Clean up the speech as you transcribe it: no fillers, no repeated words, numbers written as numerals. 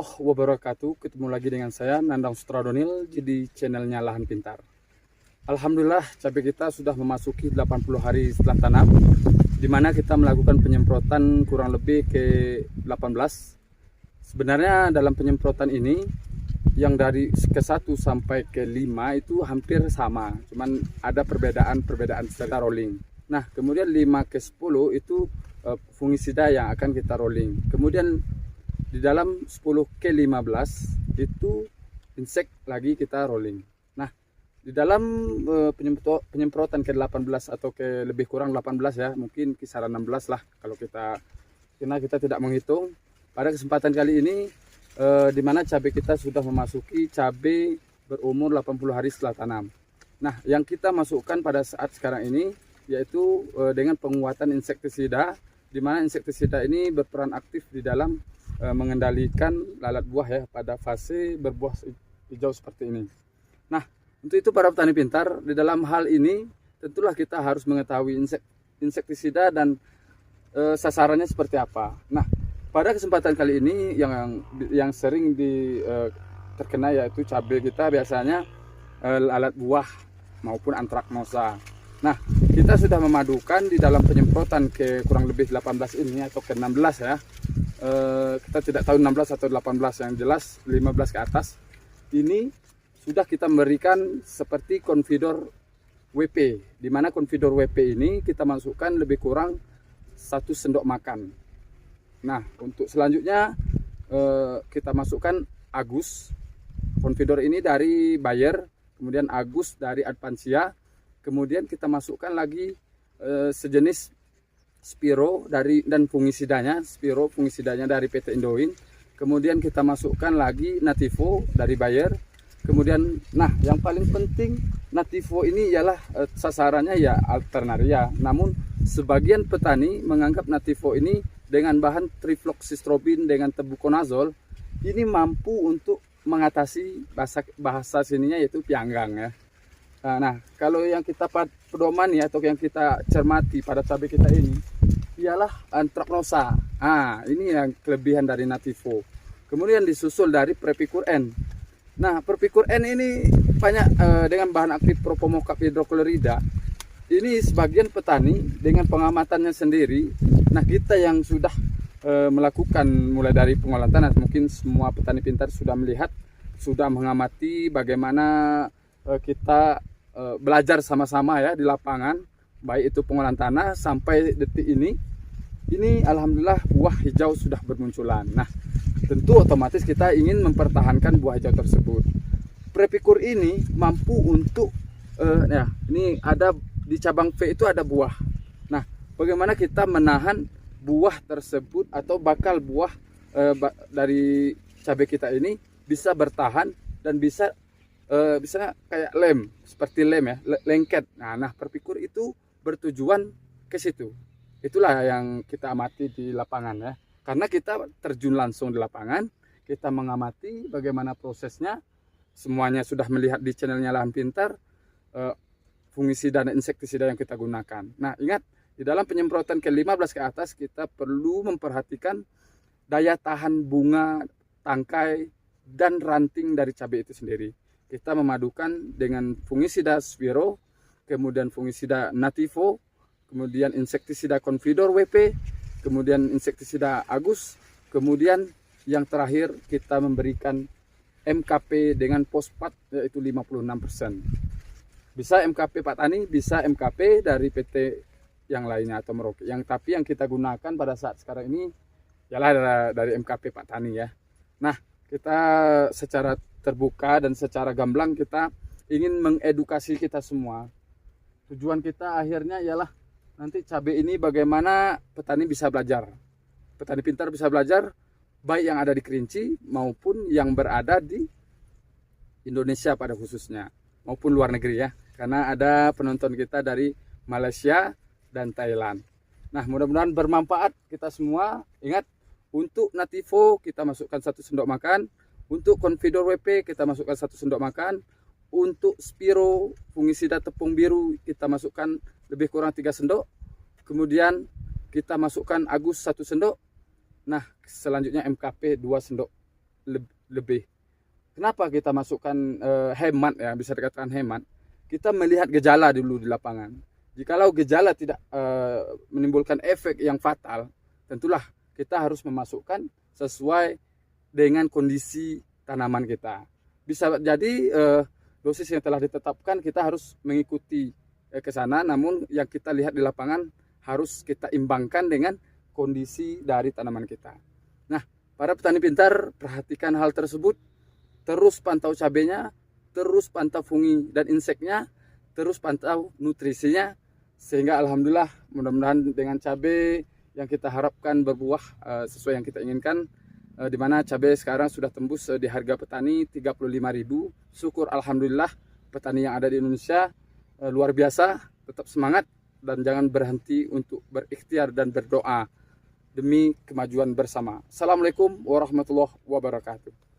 warahmatullahi wabarakatuh. Ketemu lagi dengan saya Nandang Sutradonil di channelnya Lahan Pintar. Alhamdulillah cabai kita sudah memasuki 80 hari setelah tanam, di mana kita melakukan penyemprotan kurang lebih ke 18. Sebenarnya dalam penyemprotan ini yang dari ke 1 sampai ke 5 itu hampir sama, cuman ada perbedaan secara rolling. Nah, kemudian 5 ke 10 itu fungisida yang akan kita rolling. Kemudian di dalam 10 ke 15 itu insek lagi kita rolling. Nah, di dalam penyemprotan ke 18 atau ke lebih kurang 18 ya, mungkin kisaran 16 lah kalau karena kita tidak menghitung. Pada kesempatan kali ini di mana cabai kita sudah memasuki cabai berumur 80 hari setelah tanam. Nah, yang kita masukkan pada saat sekarang ini yaitu dengan penguatan insektisida, di mana insektisida ini berperan aktif di dalam mengendalikan lalat buah ya pada fase berbuah hijau seperti ini. Nah, untuk itu para petani pintar, di dalam hal ini tentulah kita harus mengetahui insektisida dan sasarannya seperti apa. Nah, pada kesempatan kali ini yang sering terkena yaitu cabai kita biasanya lalat buah maupun antraknosa. Nah, kita sudah memadukan di dalam penyemprotan ke kurang lebih 18 ini atau ke 16 ya. Kita tidak tahu 16 atau 18, yang jelas 15 ke atas. Ini sudah kita memberikan seperti Confidor WP, di mana Confidor WP ini kita masukkan lebih kurang 1 sendok makan. Nah, untuk selanjutnya kita masukkan Agus. Confidor ini dari Bayer, kemudian Agus dari Advansia, kemudian kita masukkan lagi sejenis Spiro dan fungisidanya dari PT Indoin. Kemudian kita masukkan lagi Nativo dari Bayer. Kemudian, nah yang paling penting Nativo ini ialah sasarannya ya Alternaria. Namun sebagian petani menganggap Nativo ini dengan bahan trifloxystrobin dengan tebuconazole ini mampu untuk mengatasi bahasa sininya yaitu pianggang ya. Nah, kalau yang kita pedomani atau yang kita cermati pada cabai kita ini ialah antraknosa. Ini yang kelebihan dari Nativo. Kemudian disusul dari Prepicur N. Nah, Prepicur N ini banyak dengan bahan aktif Propomocap hidroklorida. Ini sebagian petani dengan pengamatannya sendiri. Nah, kita yang sudah melakukan mulai dari pengolahan tanah, mungkin semua petani pintar sudah melihat, sudah mengamati bagaimana kita belajar sama-sama ya di lapangan, baik itu pengolahan tanah sampai detik ini alhamdulillah buah hijau sudah bermunculan. Nah, tentu otomatis kita ingin mempertahankan buah hijau tersebut. Prepicur ini mampu untuk ini ada di cabang V itu ada buah. Nah, bagaimana kita menahan buah tersebut atau bakal buah dari cabai kita ini bisa bertahan dan bisa kayak seperti lem ya, lengket. Nah, Prepicur itu bertujuan ke situ. Itulah yang kita amati di lapangan ya. Karena kita terjun langsung di lapangan, kita mengamati bagaimana prosesnya. Semuanya sudah melihat di channelnya Lahan Pintar, fungisida dan insektisida yang kita gunakan. Nah, ingat, di dalam penyemprotan ke 15 ke atas kita perlu memperhatikan daya tahan bunga, tangkai, dan ranting dari cabai itu sendiri. Kita memadukan dengan fungisida Spiro, kemudian fungisida Nativo, kemudian insektisida Confidor WP, kemudian insektisida Agus, kemudian yang terakhir kita memberikan MKP dengan fosfat yaitu 56%. Bisa MKP Pak Tani, bisa MKP dari PT yang lainnya atau Merauke. Tapi yang kita gunakan pada saat sekarang ini ialah dari MKP Pak Tani ya. Nah, kita secara terbuka dan secara gamblang kita ingin mengedukasi kita semua. Tujuan kita akhirnya ialah nanti cabai ini bagaimana petani bisa belajar. Petani pintar bisa belajar baik yang ada di Kerinci maupun yang berada di Indonesia pada khususnya maupun luar negeri ya. Karena ada penonton kita dari Malaysia dan Thailand. Nah, mudah-mudahan bermanfaat kita semua. Ingat, untuk Nativo kita masukkan 1 sendok makan. Untuk Confidor WP kita masukkan 1 sendok makan. Untuk Spiro fungisida tepung biru kita masukkan lebih kurang 3 sendok. Kemudian kita masukkan Agus 1 sendok. Nah, selanjutnya MKP 2 sendok lebih. Kenapa kita masukkan hemat ya, bisa dikatakan hemat. Kita melihat gejala dulu di lapangan. Jikalau gejala tidak menimbulkan efek yang fatal, tentulah kita harus memasukkan sesuai dengan kondisi tanaman kita. Bisa jadi dosis yang telah ditetapkan kita harus mengikuti ke sana, namun yang kita lihat di lapangan harus kita imbangkan dengan kondisi dari tanaman kita. Nah, para petani pintar, perhatikan hal tersebut, terus pantau cabenya, terus pantau fungi dan inseknya, terus pantau nutrisinya, sehingga alhamdulillah mudah-mudahan dengan cabai yang kita harapkan berbuah sesuai yang kita inginkan, di mana cabai sekarang sudah tembus di harga petani 35.000. Syukur alhamdulillah petani yang ada di Indonesia luar biasa, tetap semangat dan jangan berhenti untuk berikhtiar dan berdoa demi kemajuan bersama. Assalamualaikum warahmatullahi wabarakatuh.